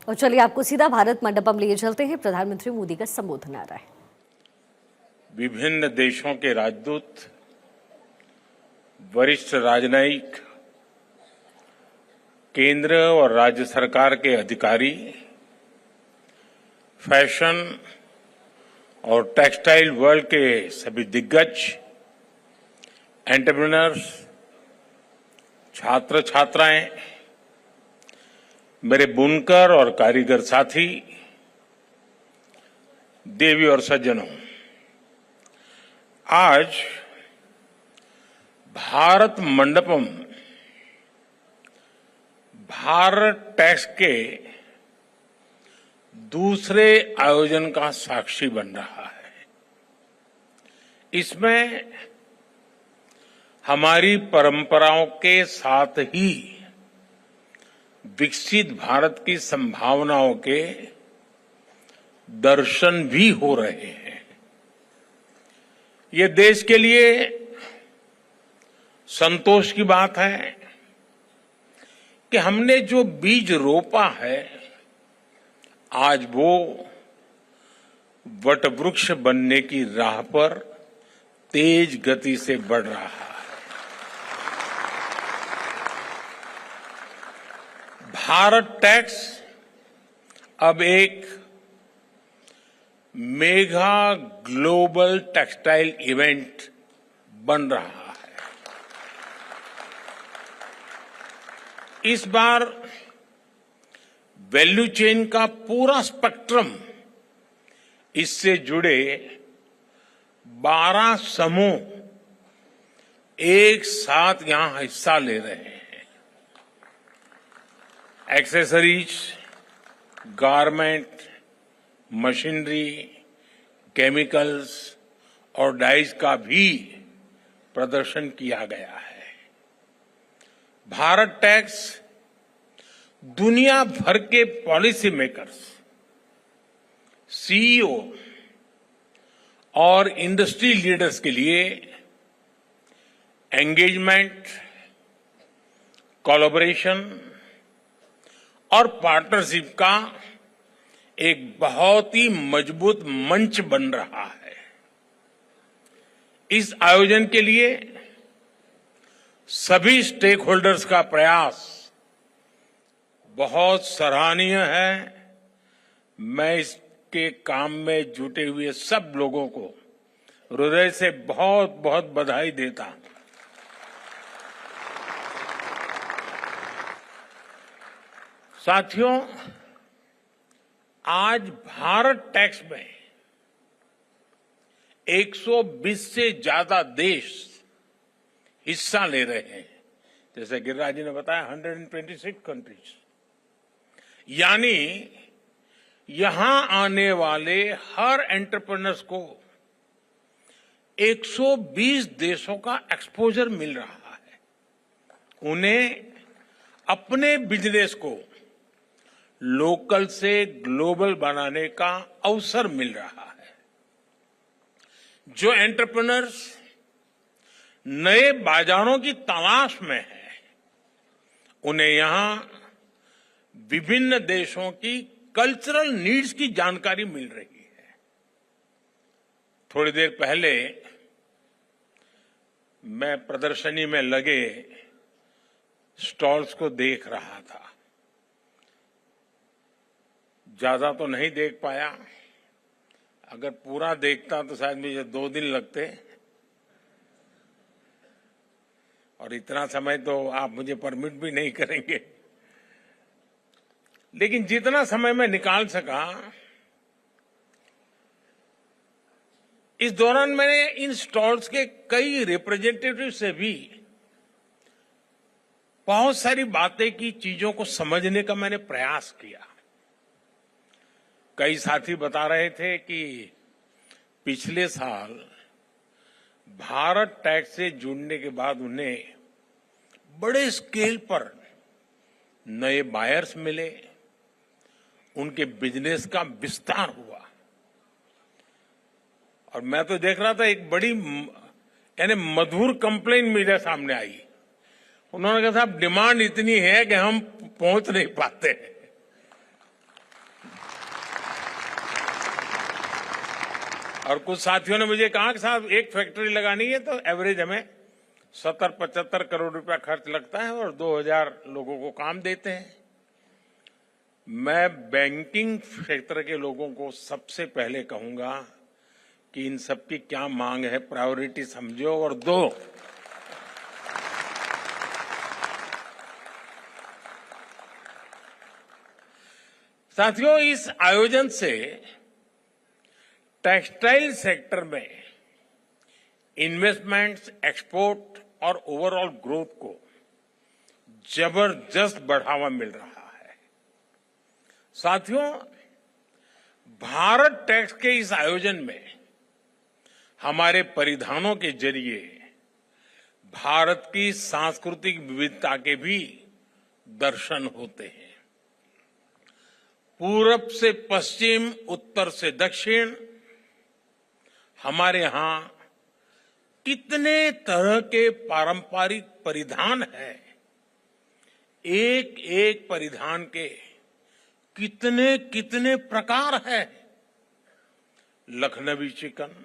और चलिए आपको सीधा भारत मंडपम लिए चलते हैं। प्रधानमंत्री मोदी का संबोधन आ रहा है। विभिन्न देशों के राजदूत, वरिष्ठ राजनयिक, केंद्र और राज्य सरकार के अधिकारी, फैशन और टेक्सटाइल वर्ल्ड के सभी दिग्गज, एंटरप्रेन्योर्स, छात्र छात्राएं, मेरे बुनकर और कारीगर साथी, देवी और सज्जनों, आज भारत मंडपम भारत टैक्स के दूसरे आयोजन का साक्षी बन रहा है। इसमें हमारी परंपराओं के साथ ही विकसित भारत की संभावनाओं के दर्शन भी हो रहे हैं। ये देश के लिए संतोष की बात है कि हमने जो बीज रोपा है, आज वो वटवृक्ष बनने की राह पर तेज गति से बढ़ रहा है। भारत टैक्स अब एक मेगा ग्लोबल टेक्सटाइल इवेंट बन रहा है। इस बार वैल्यू चेन का पूरा स्पेक्ट्रम, इससे जुड़े 12 समूह एक साथ यहां हिस्सा ले रहे हैं। एक्सेसरीज, गारमेंट, मशीनरी, केमिकल्स और डाइज का भी प्रदर्शन किया गया है। भारत टैक्स दुनिया भर के पॉलिसी मेकर्स, सीईओ और इंडस्ट्री लीडर्स के लिए एंगेजमेंट, कोलैबोरेशन और पार्टनरशिप का एक बहुत ही मजबूत मंच बन रहा है। इस आयोजन के लिए सभी स्टेक होल्डर्स का प्रयास बहुत सराहनीय है। मैं इसके काम में जुटे हुए सब लोगों को हृदय से बहुत बहुत बधाई देता हूं। साथियों, आज भारत टैक्स में 120 से ज्यादा देश हिस्सा ले रहे हैं। जैसे गिरिराज जी ने बताया, 126 कंट्रीज, यानी यहां आने वाले हर एंटरप्रेन्योर्स को 120 देशों का एक्सपोजर मिल रहा है। उन्हें अपने बिजनेस को लोकल से ग्लोबल बनाने का अवसर मिल रहा है। जो एंटरप्रेन्योर्स नए बाजारों की तलाश में हैं, उन्हें यहां विभिन्न देशों की कल्चरल नीड्स की जानकारी मिल रही है। थोड़ी देर पहले मैं प्रदर्शनी में लगे स्टॉल्स को देख रहा था। ज्यादा तो नहीं देख पाया। अगर पूरा देखता तो शायद मुझे 2 दिन लगते, और इतना समय तो आप मुझे परमिट भी नहीं करेंगे। लेकिन जितना समय मैं निकाल सका, इस दौरान मैंने इन स्टॉल्स के कई रिप्रेजेंटेटिव से भी बहुत सारी बातें की, चीजों को समझने का मैंने प्रयास किया। कई साथी बता रहे थे कि पिछले साल भारत टैक्स से जुड़ने के बाद उन्हें बड़े स्केल पर नए बायर्स मिले, उनके बिजनेस का विस्तार हुआ। और मैं तो देख रहा था, एक बड़ी यानी मधुर कंप्लेन मेरे सामने आई। उन्होंने कहा, साहब डिमांड इतनी है कि हम पहुंच नहीं पाते। और कुछ साथियों ने मुझे कहा कि साहब एक फैक्ट्री लगानी है तो एवरेज हमें 70-75 करोड़ रुपया खर्च लगता है और 2000 लोगों को काम देते हैं। मैं बैंकिंग क्षेत्र के लोगों को सबसे पहले कहूंगा कि इन सब की क्या मांग है, प्रायोरिटी समझो और दो। साथियों, इस आयोजन से टेक्सटाइल सेक्टर में इन्वेस्टमेंट्स, एक्सपोर्ट और ओवरऑल ग्रोथ को जबरदस्त बढ़ावा मिल रहा है। साथियों, भारत टैक्स के इस आयोजन में हमारे परिधानों के जरिए भारत की सांस्कृतिक विविधता के भी दर्शन होते हैं। पूरब से पश्चिम, उत्तर से दक्षिण, हमारे यहां कितने तरह के पारंपरिक परिधान हैं। एक एक परिधान के कितने कितने प्रकार हैं। लखनवी चिकन,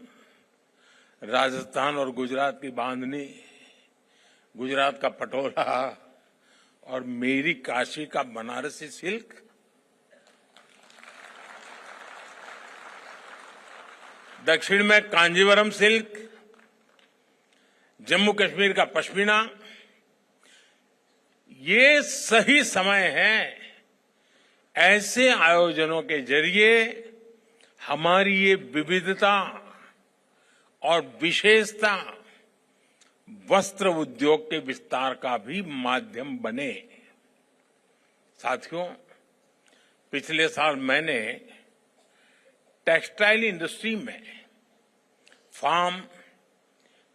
राजस्थान और गुजरात की बांधनी, गुजरात का पटोला और मेरी काशी का बनारसी सिल्क, दक्षिण में कांजीवरम सिल्क, जम्मू कश्मीर का पश्मीना। ये सही समय है ऐसे आयोजनों के जरिए हमारी ये विविधता और विशेषता वस्त्र उद्योग के विस्तार का भी माध्यम बने। साथियों, पिछले साल मैंने टेक्सटाइल इंडस्ट्री में फार्म,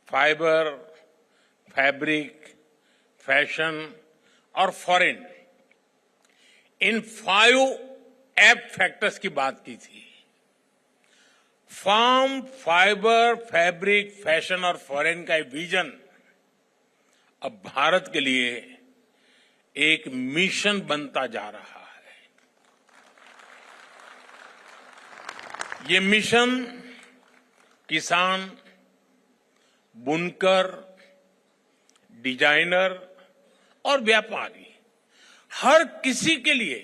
फाइबर, फैब्रिक, फैशन और फॉरेन, इन 5 एप फैक्टर्स की बात की थी। फार्म, फाइबर, फैब्रिक, फैशन और फॉरेन का विजन अब भारत के लिए एक मिशन बनता जा रहा है। ये मिशन किसान, बुनकर, डिजाइनर और व्यापारी, हर किसी के लिए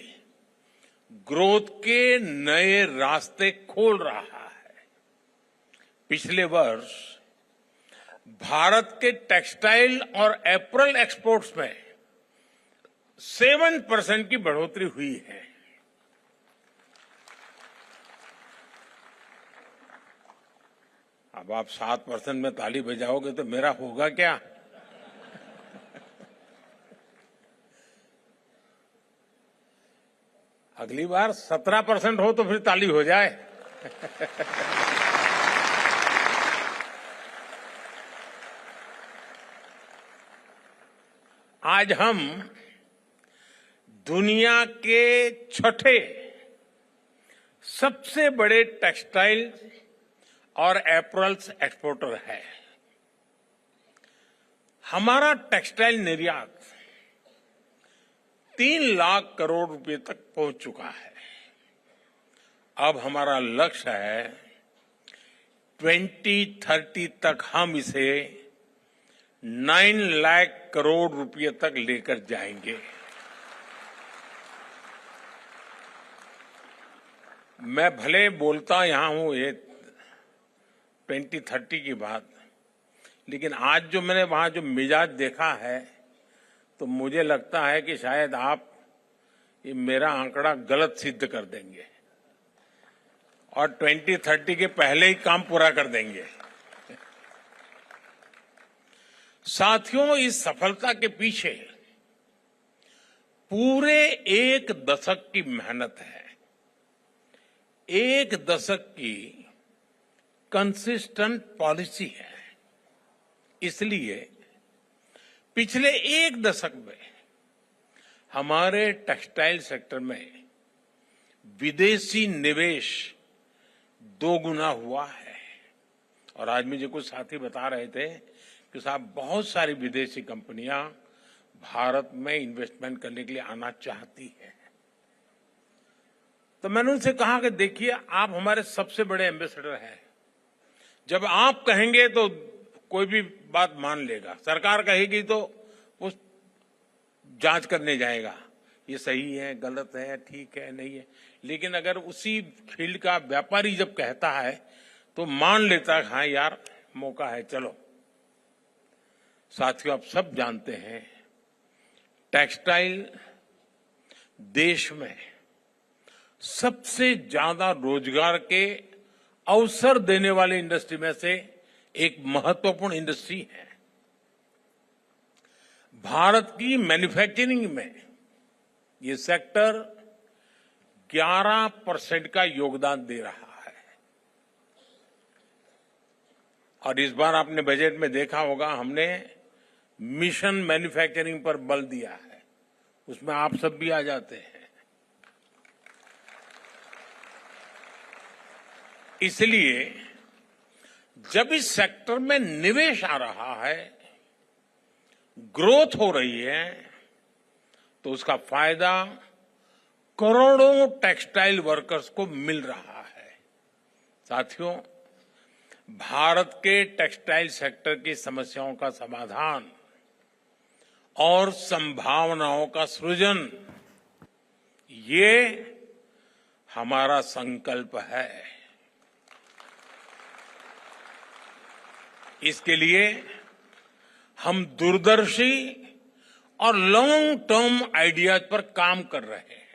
ग्रोथ के नए रास्ते खोल रहा है। पिछले वर्ष भारत के टेक्सटाइल और एपरल एक्सपोर्ट्स में 7% की बढ़ोतरी हुई है। अब आप 7% में ताली बजाओगे तो मेरा होगा क्या? अगली बार 17% हो तो फिर ताली हो जाए। आज हम दुनिया के छठे सबसे बड़े टेक्सटाइल और एपरल्स एक्सपोर्टर है। हमारा टेक्सटाइल निर्यात 3 लाख करोड़ रुपए तक पहुंच चुका है। अब हमारा लक्ष्य है 2030 तक हम इसे 9 लाख करोड़ रुपए तक लेकर जाएंगे। मैं भले बोलता यहां हूं ये 2030 की बात, लेकिन आज जो मैंने वहां जो मिजाज देखा है तो मुझे लगता है कि शायद आप ये मेरा आंकड़ा गलत सिद्ध कर देंगे और 2030 के पहले ही काम पूरा कर देंगे। साथियों, इस सफलता के पीछे पूरे 1 दशक की मेहनत है। 1 दशक की कंसिस्टेंट पॉलिसी है। इसलिए पिछले 1 दशक में हमारे टेक्सटाइल सेक्टर में विदेशी निवेश 2 गुना हुआ है। और आज मुझे कुछ साथी बता रहे थे कि साहब बहुत सारी विदेशी कंपनियां भारत में इन्वेस्टमेंट करने के लिए आना चाहती हैं। तो मैंने उनसे कहा कि देखिए, आप हमारे सबसे बड़े एम्बेसडर हैं, जब आप कहेंगे तो कोई भी बात मान लेगा, सरकार कहेगी तो वो जांच करने जाएगा, ये सही है, गलत है, ठीक है, नहीं है। लेकिन अगर उसी फील्ड का व्यापारी जब कहता है तो मान लेता है, हाँ यार मौका है, चलो। साथियों, आप सब जानते हैं टेक्सटाइल देश में सबसे ज्यादा रोजगार के अवसर देने वाली इंडस्ट्री में से एक महत्वपूर्ण इंडस्ट्री है। भारत की मैन्युफैक्चरिंग में ये सेक्टर 11% का योगदान दे रहा है। और इस बार आपने बजट में देखा होगा, हमने मिशन मैन्युफैक्चरिंग पर बल दिया है, उसमें आप सब भी आ जाते हैं। इसलिए जब इस सेक्टर में निवेश आ रहा है, ग्रोथ हो रही है, तो उसका फायदा करोड़ों टेक्सटाइल वर्कर्स को मिल रहा है। साथियों, भारत के टेक्सटाइल सेक्टर की समस्याओं का समाधान और संभावनाओं का सृजन, ये हमारा संकल्प है। इसके लिए हम दूरदर्शी और लॉन्ग टर्म आइडियाज पर काम कर रहे हैं।